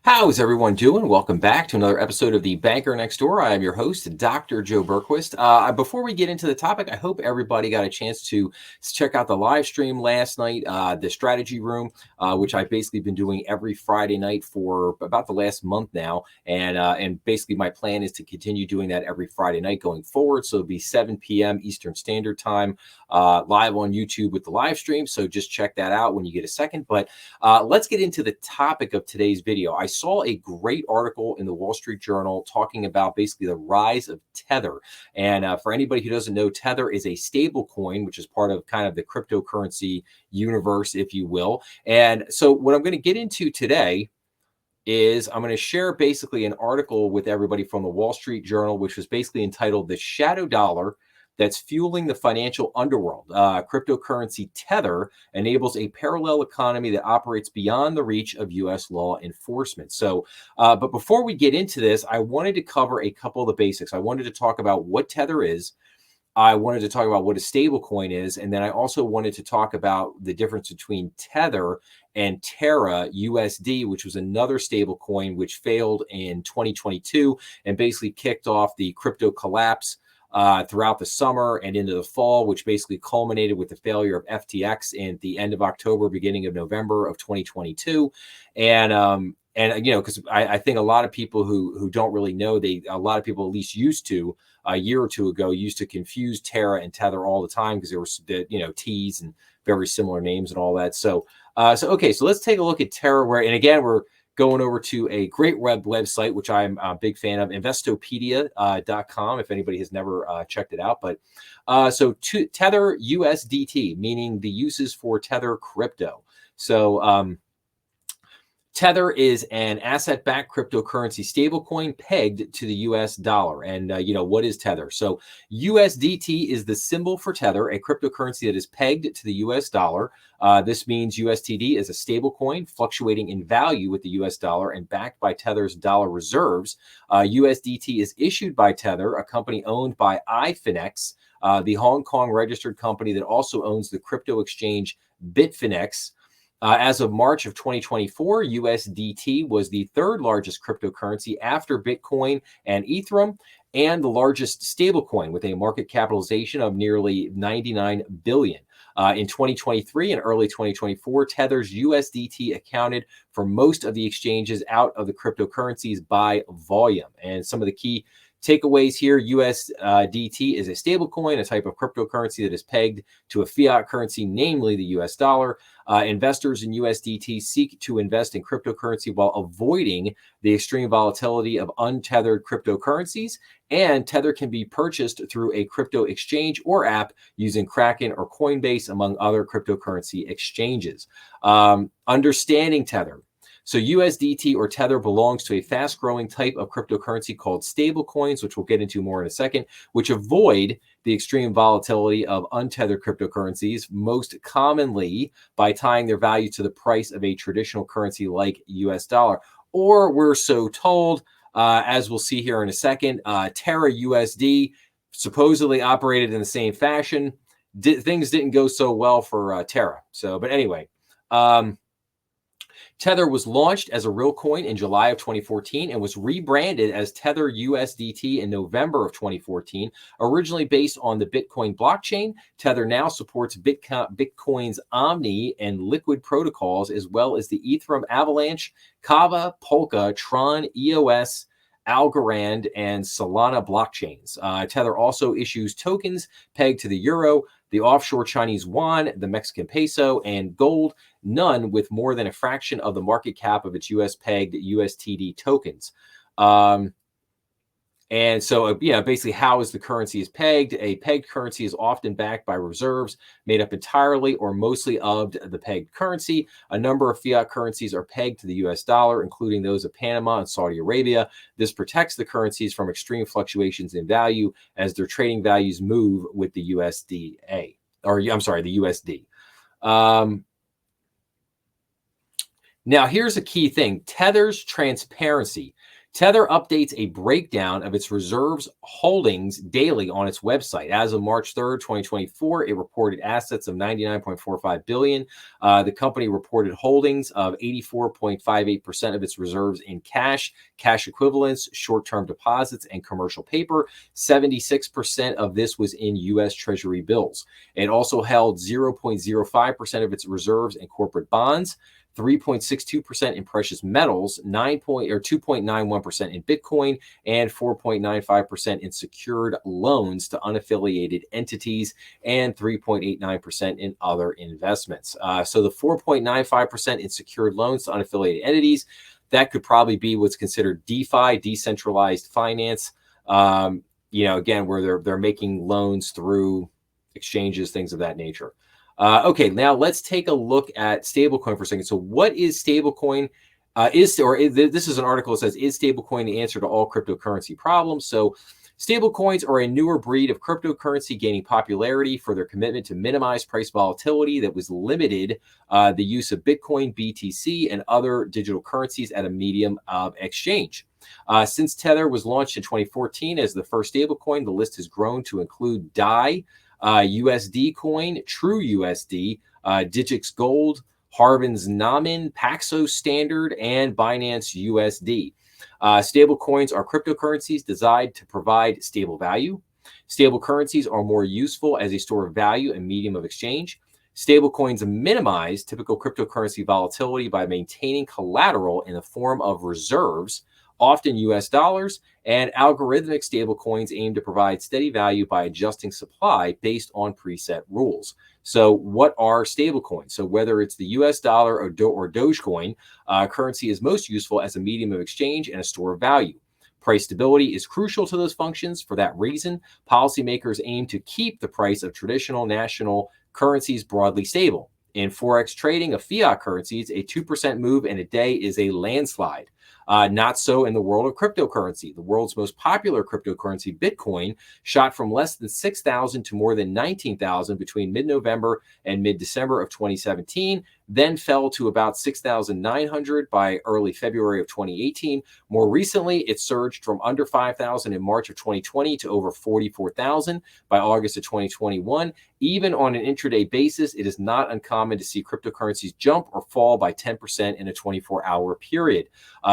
How's everyone doing? Welcome back to another episode of The Banker Next Door. I am your host, Dr. Joe Berquist. Before we get into the topic, I hope everybody got a chance to check out the live stream last night, the strategy room, which I've basically been doing every Friday night for about the last month now. And basically my plan is to continue doing that every Friday night going forward. So it'll be 7 p.m. Eastern Standard Time, live on YouTube with the live stream. So just check that out when you get a second. But let's get into the topic of today's video. I saw a great article in the Wall Street Journal talking about basically the rise of Tether. And for anybody who doesn't know, Tether is a stable coin, which is part of kind of the cryptocurrency universe, if you will. And so what I'm going to get into today is I'm going to share basically an article with everybody from the Wall Street Journal, which was basically entitled "The Shadow Dollar That's Fueling the Financial Underworld. Cryptocurrency Tether enables a parallel economy that operates beyond the reach of U.S. law enforcement." So, but before we get into this, I wanted to cover a couple of the basics. I wanted to talk about what Tether is. I wanted to talk about what a stablecoin is, and then I also wanted to talk about the difference between Tether and TerraUSD, which was another stablecoin which failed in 2022 and basically kicked off the crypto collapse throughout the summer and into the fall, which basically culminated with the failure of FTX in the end of October, beginning of November of 2022. And you know, because I think a lot of people who don't really know, a lot of people at least used to a year or two ago used to confuse Terra and Tether all the time because there were T's and very similar names and all that. So okay, so let's take a look at Terra. And again, we're going over to a great website, which I'm a big fan of, investopedia.com, if anybody has never checked it out. But Tether USDT, meaning the uses for Tether crypto. So Tether is an asset-backed cryptocurrency stablecoin pegged to the US dollar. And, what is Tether? So USDT is the symbol for Tether, a cryptocurrency that is pegged to the US dollar. This means USTD is a stablecoin fluctuating in value with the US dollar and backed by Tether's dollar reserves. USDT is issued by Tether, a company owned by iFinex, the Hong Kong registered company that also owns the crypto exchange Bitfinex. As of March of 2024, USDT was the third largest cryptocurrency after Bitcoin and Ethereum, and the largest stablecoin with a market capitalization of nearly $99 billion. In 2023 and early 2024, Tether's USDT accounted for most of the exchanges out of the cryptocurrencies by volume. And some of the key takeaways here: USDT is a stablecoin, a type of cryptocurrency that is pegged to a fiat currency, namely the US dollar. Investors in USDT seek to invest in cryptocurrency while avoiding the extreme volatility of untethered cryptocurrencies. And Tether can be purchased through a crypto exchange or app using Kraken or Coinbase, among other cryptocurrency exchanges. Understanding Tether. So USDT or Tether belongs to a fast-growing type of cryptocurrency called stablecoins, which we'll get into more in a second, which avoid the extreme volatility of untethered cryptocurrencies, most commonly by tying their value to the price of a traditional currency like US dollar. Or we're so told, as we'll see here in a second, TerraUSD supposedly operated in the same fashion. Things didn't go so well for Terra. But anyway, Tether was launched as a real coin in July of 2014 and was rebranded as Tether USDT in November of 2014. Originally based on the Bitcoin blockchain, Tether now supports Bitcoin's Omni and Liquid protocols, as well as the Ethereum Avalanche, Kava, Polka, Tron, EOS, Algorand, and Solana blockchains. Tether also issues tokens pegged to the euro, the offshore Chinese yuan, the Mexican peso, and gold, none with more than a fraction of the market cap of its US-pegged USTD tokens. And so, basically how is the currency is pegged? A pegged currency is often backed by reserves made up entirely or mostly of the pegged currency. A number of fiat currencies are pegged to the US dollar, including those of Panama and Saudi Arabia. This protects the currencies from extreme fluctuations in value as their trading values move with the USD. Now, here's a key thing: Tether's transparency. Tether updates a breakdown of its reserves holdings daily on its website. As of March 3rd, 2024, it reported assets of 99.45 billion. The company reported holdings of 84.58% of its reserves in cash, cash equivalents, short-term deposits, and commercial paper. 76% of this was in U.S. Treasury bills. It also held 0.05% of its reserves in corporate bonds, 3.62% in precious metals, 2.91% in Bitcoin, and 4.95% in secured loans to unaffiliated entities, and 3.89% in other investments. So the 4.95% in secured loans to unaffiliated entities, that could probably be what's considered DeFi, decentralized finance. Again, where they're making loans through exchanges, things of that nature. Okay, now let's take a look at stablecoin for a second. So what is stablecoin? This is an article that says, is stablecoin the answer to all cryptocurrency problems? So stablecoins are a newer breed of cryptocurrency gaining popularity for their commitment to minimize price volatility that was limited the use of Bitcoin, BTC, and other digital currencies at a medium of exchange. Since Tether was launched in 2014 as the first stablecoin, the list has grown to include DAI, USD coin, TerraUSD, Digix Gold, Harvin's Namen, Paxos Standard, and Binance USD. Stable coins are cryptocurrencies designed to provide stable value. Stable currencies are more useful as a store of value and medium of exchange. Stable coins minimize typical cryptocurrency volatility by maintaining collateral in the form of reserves, often US dollars, and algorithmic stablecoins aim to provide steady value by adjusting supply based on preset rules. So what are stablecoins? So whether it's the US dollar or Dogecoin, currency is most useful as a medium of exchange and a store of value. Price stability is crucial to those functions. For that reason, policymakers aim to keep the price of traditional national currencies broadly stable. In Forex trading of fiat currencies, a 2% move in a day is a landslide. Not so in the world of cryptocurrency. The world's most popular cryptocurrency, Bitcoin, shot from less than 6,000 to more than 19,000 between mid-November and mid-December of 2017, then fell to about 6,900 by early February of 2018. More recently, it surged from under 5,000 in March of 2020 to over 44,000 by August of 2021. Even on an intraday basis, it is not uncommon to see cryptocurrencies jump or fall by 10% in a 24-hour period.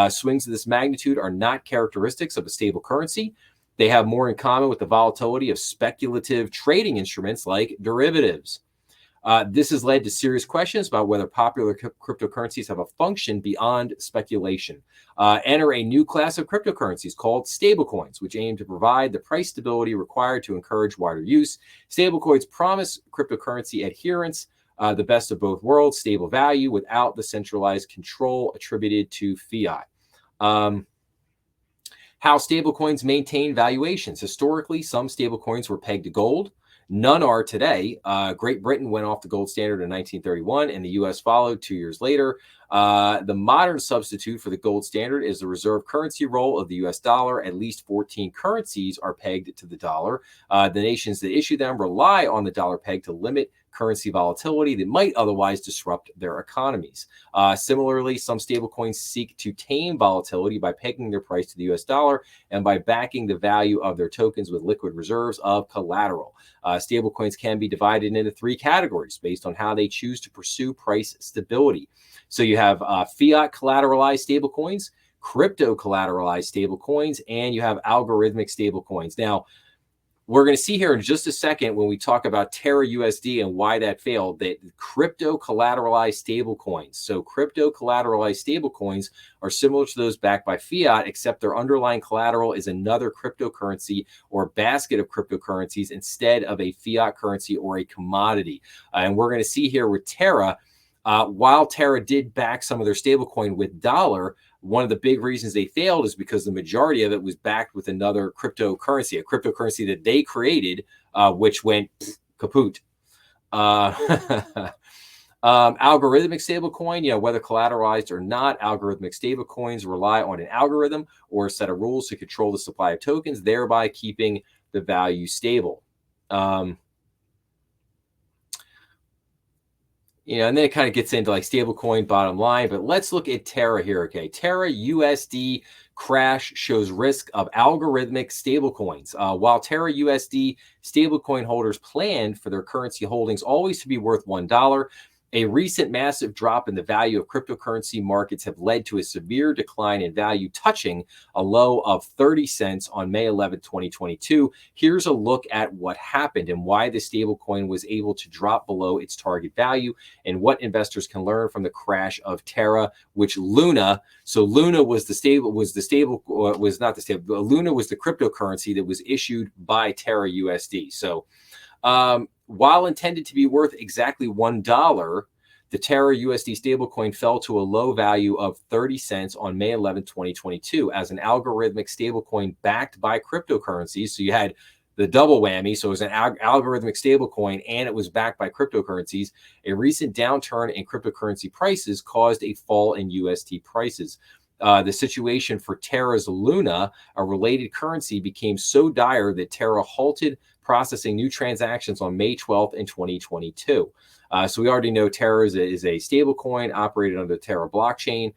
Swings of this magnitude are not characteristics of a stable currency. They have more in common with the volatility of speculative trading instruments like derivatives. This has led to serious questions about whether popular cryptocurrencies have a function beyond speculation. Enter a new class of cryptocurrencies called stablecoins, which aim to provide the price stability required to encourage wider use. Stablecoins promise cryptocurrency adherence, the best of both worlds, stable value without the centralized control attributed to fiat. How stablecoins maintain valuations. Historically, some stablecoins were pegged to gold. None are today. Great Britain went off the gold standard in 1931, and the U.S. followed 2 years later. The modern substitute for the gold standard is the reserve currency role of the U.S. dollar. At least 14 currencies are pegged to the dollar. The nations that issue them rely on the dollar peg to limit currency volatility that might otherwise disrupt their economies. Similarly, some stablecoins seek to tame volatility by pegging their price to the US dollar and by backing the value of their tokens with liquid reserves of collateral. Stablecoins can be divided into three categories based on how they choose to pursue price stability. So you have fiat collateralized stablecoins, crypto collateralized stablecoins, and you have algorithmic stablecoins. Now, we're going to see here in just a second when we talk about TerraUSD and why that failed, that crypto collateralized stablecoins. So crypto collateralized stablecoins are similar to those backed by fiat, except their underlying collateral is another cryptocurrency or basket of cryptocurrencies instead of a fiat currency or a commodity. And we're going to see here with Terra, while Terra did back some of their stablecoin with dollar, one of the big reasons they failed is because the majority of it was backed with another cryptocurrency, a cryptocurrency that they created, which went kaput. Algorithmic stablecoin, whether collateralized or not, algorithmic stablecoins rely on an algorithm or a set of rules to control the supply of tokens, thereby keeping the value stable. And then it kind of gets into like stablecoin bottom line, but let's look at Terra here. Okay, TerraUSD crash shows risk of algorithmic stablecoins. While TerraUSD stablecoin holders planned for their currency holdings always to be worth $1, a recent massive drop in the value of cryptocurrency markets have led to a severe decline in value, touching a low of 30 cents on May 11, 2022. Here's a look at what happened and why the stablecoin was able to drop below its target value, and what investors can learn from the crash of Terra, which Luna. So Luna was Luna was the cryptocurrency that was issued by TerraUSD. So while intended to be worth exactly $1, the TerraUSD stablecoin fell to a low value of 30 cents on May 11, 2022, as an algorithmic stablecoin backed by cryptocurrencies. So you had the double whammy. So it was an algorithmic stablecoin and it was backed by cryptocurrencies. A recent downturn in cryptocurrency prices caused a fall in UST prices. The situation for Terra's Luna, a related currency, became so dire that Terra halted processing new transactions on May 12th in 2022. So we already know Terra is a stable coin operated under the Terra blockchain,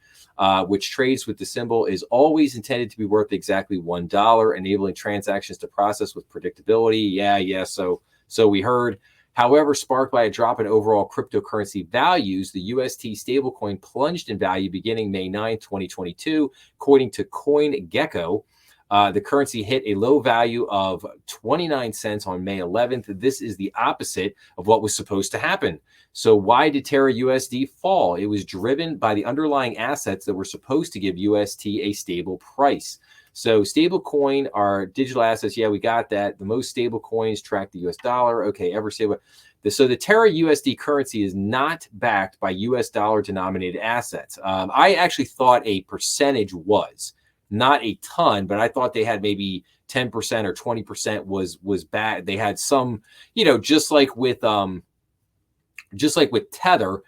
which trades with the symbol is always intended to be worth exactly $1, enabling transactions to process with predictability. Yeah. So we heard. However, sparked by a drop in overall cryptocurrency values, the UST stablecoin plunged in value beginning May 9, 2022. According to CoinGecko, the currency hit a low value of 29 cents on May 11th. This is the opposite of what was supposed to happen. So why did TerraUSD fall? It was driven by the underlying assets that were supposed to give UST a stable price. So stable coin are digital assets. Yeah, we got that. The most stable coins track the US dollar. Okay, ever stable. So the TerraUSD currency is not backed by US dollar denominated assets. I actually thought a percentage was. Not a ton, but I thought they had maybe 10% or 20% was bad. They had some, just like with Tether,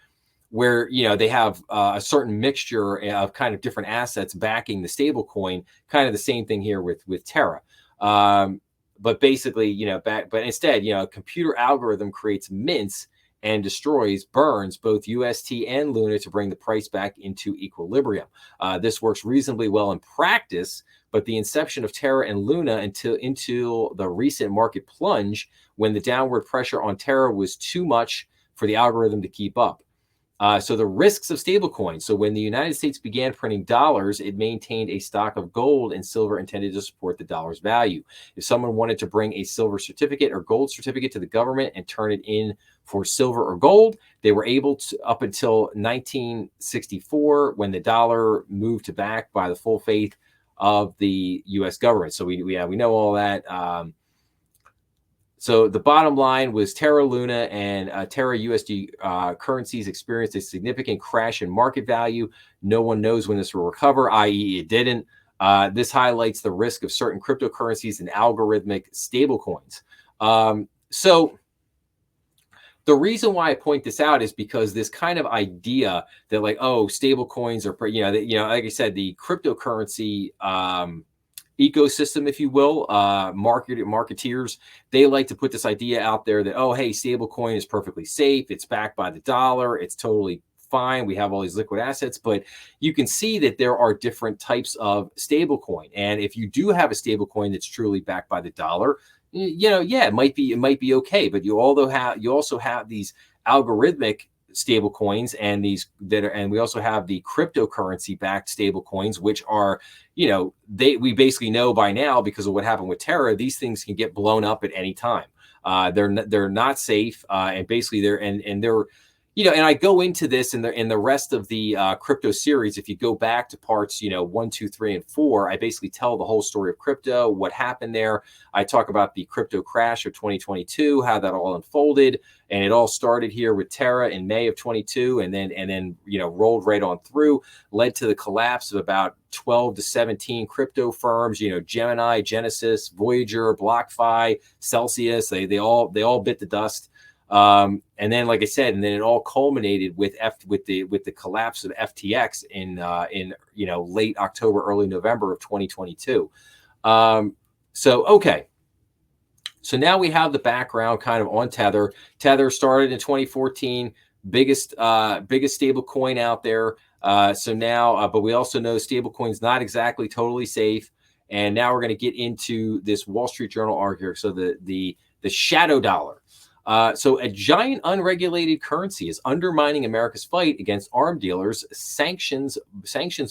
where they have a certain mixture of kind of different assets backing the stable coin. Kind of the same thing here with Terra. But basically, but instead, a computer algorithm creates mints and burns both UST and Luna to bring the price back into equilibrium. This works reasonably well in practice, but the inception of Terra and Luna until the recent market plunge, when the downward pressure on Terra was too much for the algorithm to keep up. So the risks of stablecoins. So when the United States began printing dollars, it maintained a stock of gold and silver intended to support the dollar's value. If someone wanted to bring a silver certificate or gold certificate to the government and turn it in for silver or gold, they were able to up until 1964, when the dollar moved to back by the full faith of the U.S. government. So we know all that. So the bottom line was Terra Luna and TerraUSD currencies experienced a significant crash in market value. No one knows when this will recover, i.e. it didn't. This highlights the risk of certain cryptocurrencies and algorithmic stablecoins. So the reason why I point this out is because this kind of idea that stablecoins are, like I said, the cryptocurrency ecosystem, if you will, marketeers, they like to put this idea out there that, hey, stablecoin is perfectly safe. It's backed by the dollar. It's totally fine. We have all these liquid assets, but you can see that there are different types of stablecoin. And if you do have a stablecoin that's truly backed by the dollar, it might be okay. But you also have these algorithmic stable coins and we also have the cryptocurrency backed stable coins, which are, we basically know by now, because of what happened with Terra, these things can get blown up at any time. They're not safe, and basically they're and I go into this in the rest of the crypto series. If you go back to parts 1, 2, 3, and 4, I basically tell the whole story of crypto, what happened there. I talk about the crypto crash of 2022, how that all unfolded, and it all started here with Terra in May of 22, and then rolled right on through, led to the collapse of about 12 to 17 crypto firms. Gemini, Genesis, Voyager, BlockFi, Celsius. They all bit the dust. And then, like I said, and then it all culminated with the collapse of FTX in late October, early November of 2022. So now we have the background kind of on Tether. Tether started in 2014, biggest stable coin out there. So now, but we also know stablecoin's not exactly totally safe. And now we're going to get into this Wall Street Journal article. So the shadow dollar. So a giant unregulated currency is undermining America's fight against arms dealers, sanctions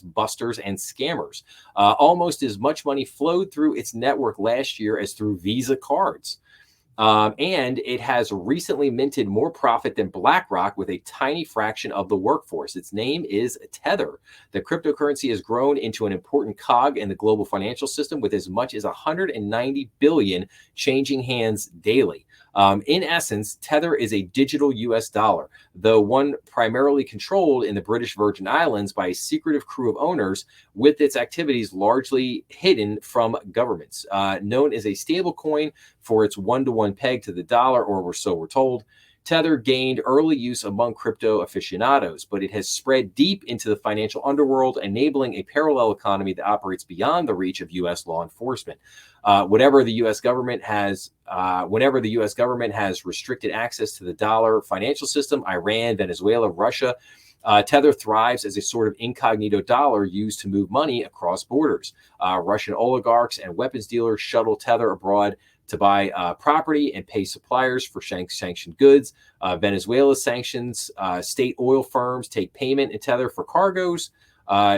busters, and scammers. Almost as much money flowed through its network last year as through Visa cards. And it has recently minted more profit than BlackRock with a tiny fraction of the workforce. Its name is Tether. The cryptocurrency has grown into an important cog in the global financial system with as much as 190 billion changing hands daily. In essence, Tether is a digital US dollar, though one primarily controlled in the British Virgin Islands by a secretive crew of owners, with its activities largely hidden from governments. Known as a stablecoin for its one-to-one peg to the dollar, or so we're told, Tether gained early use among crypto aficionados, but it has spread deep into the financial underworld, enabling a parallel economy that operates beyond the reach of U.S. law enforcement. Whenever the U.S. government has restricted access to the dollar financial system, Iran, Venezuela, Russia, Tether thrives as a sort of incognito dollar used to move money across borders. Russian oligarchs and weapons dealers shuttle Tether abroad to buy property and pay suppliers for sanctioned goods. Venezuela sanctions state oil firms take payment in Tether for cargoes.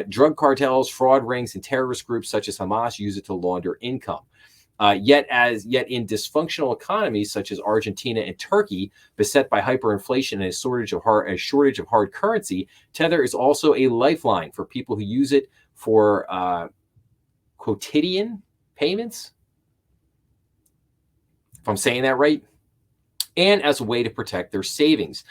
Drug cartels, fraud rings, and terrorist groups such as Hamas use it to launder income. Yet in dysfunctional economies such as Argentina and Turkey, beset by hyperinflation and a shortage of hard currency, Tether is also a lifeline for people who use it for quotidian payments, if I'm saying that right, and as a way to protect their savings.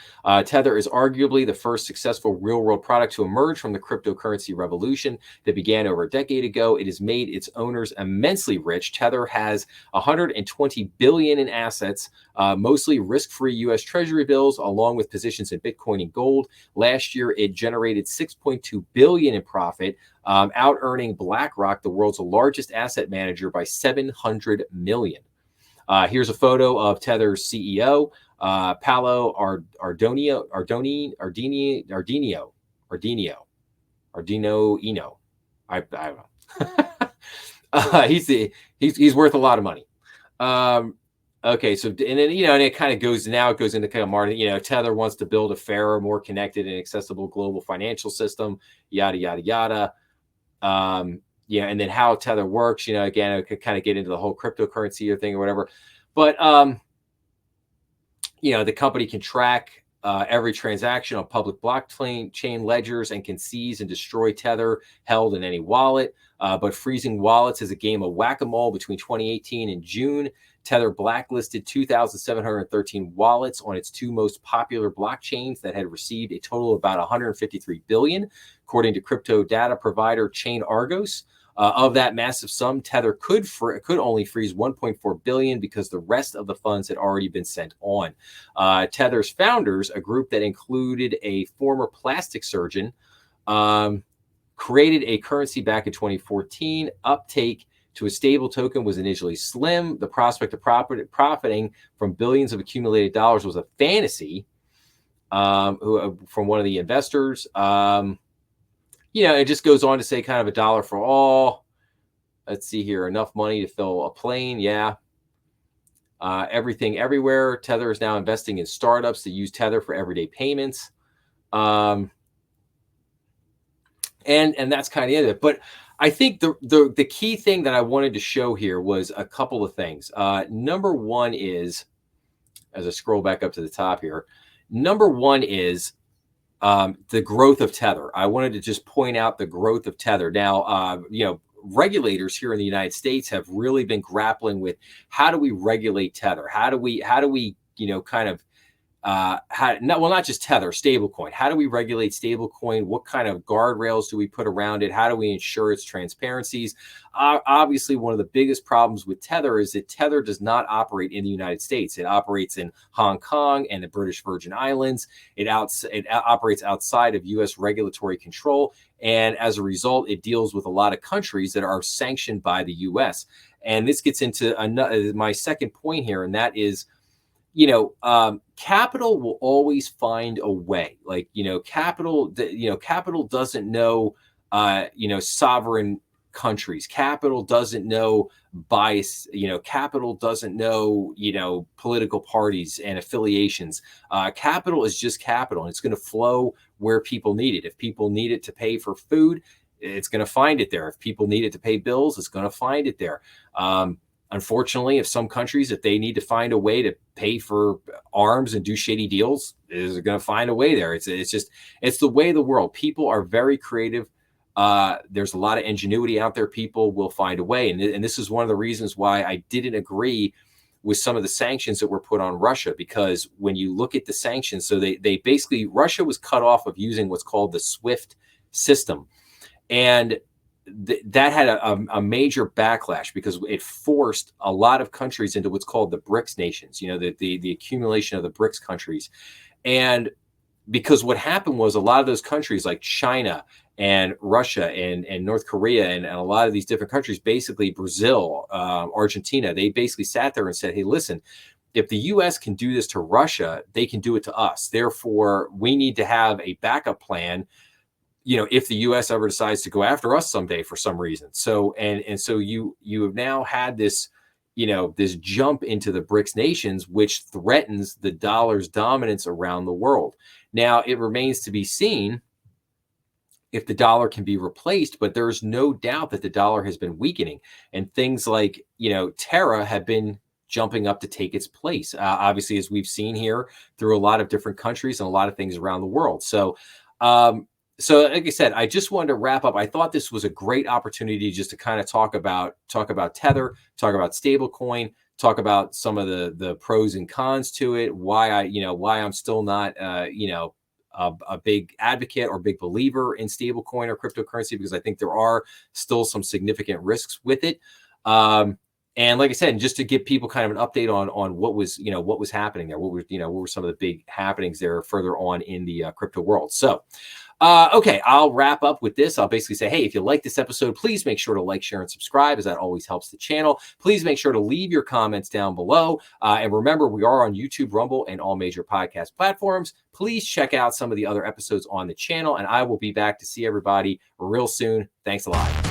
Tether is arguably the first successful real-world product to emerge from the cryptocurrency revolution that began over a decade ago. It has made its owners immensely rich. Tether has 120 billion in assets, mostly risk-free U.S. Treasury bills, along with positions in Bitcoin and gold. Last year, it generated 6.2 billion in profit, out-earning BlackRock, the world's largest asset manager, by 700 million. Here's a photo of Tether's CEO, Paolo Ardonio. I don't know. He's worth a lot of money. Okay, so and then and it kind of goes into kind of marketing. Tether wants to build a fairer, more connected, and accessible global financial system. Yada yada yada. And then how Tether works, again, I could kind of get into the whole cryptocurrency thing or whatever. But, the company can track every transaction on public blockchain ledgers and can seize and destroy Tether held in any wallet. But freezing wallets is a game of whack-a-mole. Between 2018 and June, Tether blacklisted 2,713 wallets on its two most popular blockchains that had received a total of about 153 billion, according to crypto data provider Chain Argos. Of that massive sum, Tether could only freeze 1.4 billion because the rest of the funds had already been sent on. Tether's founders, a group that included a former plastic surgeon, created a currency back in 2014. Uptake to a stable token was initially slim. The prospect of profiting from billions of accumulated dollars was a fantasy from one of the investors. It just goes on to say kind of $1 for all. Let's see here. Enough money to fill a plane. Yeah. Everything everywhere. Tether is now investing in startups that use Tether for everyday payments. And that's kind of it. But I think the key thing that I wanted to show here was a couple of things. Number one is, as I scroll back up to the top here, number one is the growth of Tether. I wanted to just point out the growth of Tether. Now, regulators here in the United States have really been grappling with how do we regulate Tether? How do we not just Tether, stablecoin. How do we regulate stablecoin? What kind of guardrails do we put around it? How do we ensure its transparencies? Obviously, one of the biggest problems with Tether is that Tether does not operate in the United States. It operates in Hong Kong and the British Virgin Islands. It operates outside of U.S. regulatory control. And as a result, it deals with a lot of countries that are sanctioned by the U.S. And this gets into my second point here, and that is, capital will always find a way. Like, capital doesn't know, sovereign countries. Capital doesn't know bias. Capital doesn't know, political parties and affiliations. Capital is just capital, and it's going to flow where people need it. If people need it to pay for food, it's going to find it there. If people need it to pay bills, it's going to find it there. Unfortunately, if some countries, if they need to find a way to pay for arms and do shady deals, is going to find a way there. It's the way of the world. People are very creative. There's a lot of ingenuity out there. People will find a way. And this is one of the reasons why I didn't agree with some of the sanctions that were put on Russia, because when you look at the sanctions, so they basically, Russia was cut off of using what's called the SWIFT system. And that had a major backlash because it forced a lot of countries into what's called the BRICS nations, the accumulation of the BRICS countries. And because what happened was a lot of those countries like China and Russia and North Korea and a lot of these different countries, basically Brazil, Argentina, they basically sat there and said, hey, listen, if the US can do this to Russia, they can do it to us. Therefore, we need to have a backup plan, if the U.S. ever decides to go after us someday for some reason. So, and so you have now had this, this jump into the BRICS nations, which threatens the dollar's dominance around the world. Now, it remains to be seen if the dollar can be replaced, but there's no doubt that the dollar has been weakening, and things like, Terra have been jumping up to take its place, obviously, as we've seen here through a lot of different countries and a lot of things around the world. So, like I said, I just wanted to wrap up. I thought this was a great opportunity just to kind of talk about Tether, talk about Stablecoin, talk about some of the pros and cons to it, why I'm still not, a big advocate or big believer in stablecoin or cryptocurrency, because I think there are still some significant risks with it. And like I said, just to give people kind of an update on what was happening there, what were some of the big happenings there further on in the crypto world. So, okay, I'll wrap up with this. I'll basically say, hey, if you like this episode, please make sure to like, share, and subscribe, as that always helps the channel. Please make sure to leave your comments down below. And remember, we are on YouTube, Rumble, and all major podcast platforms. Please check out some of the other episodes on the channel, and I will be back to see everybody real soon. Thanks a lot.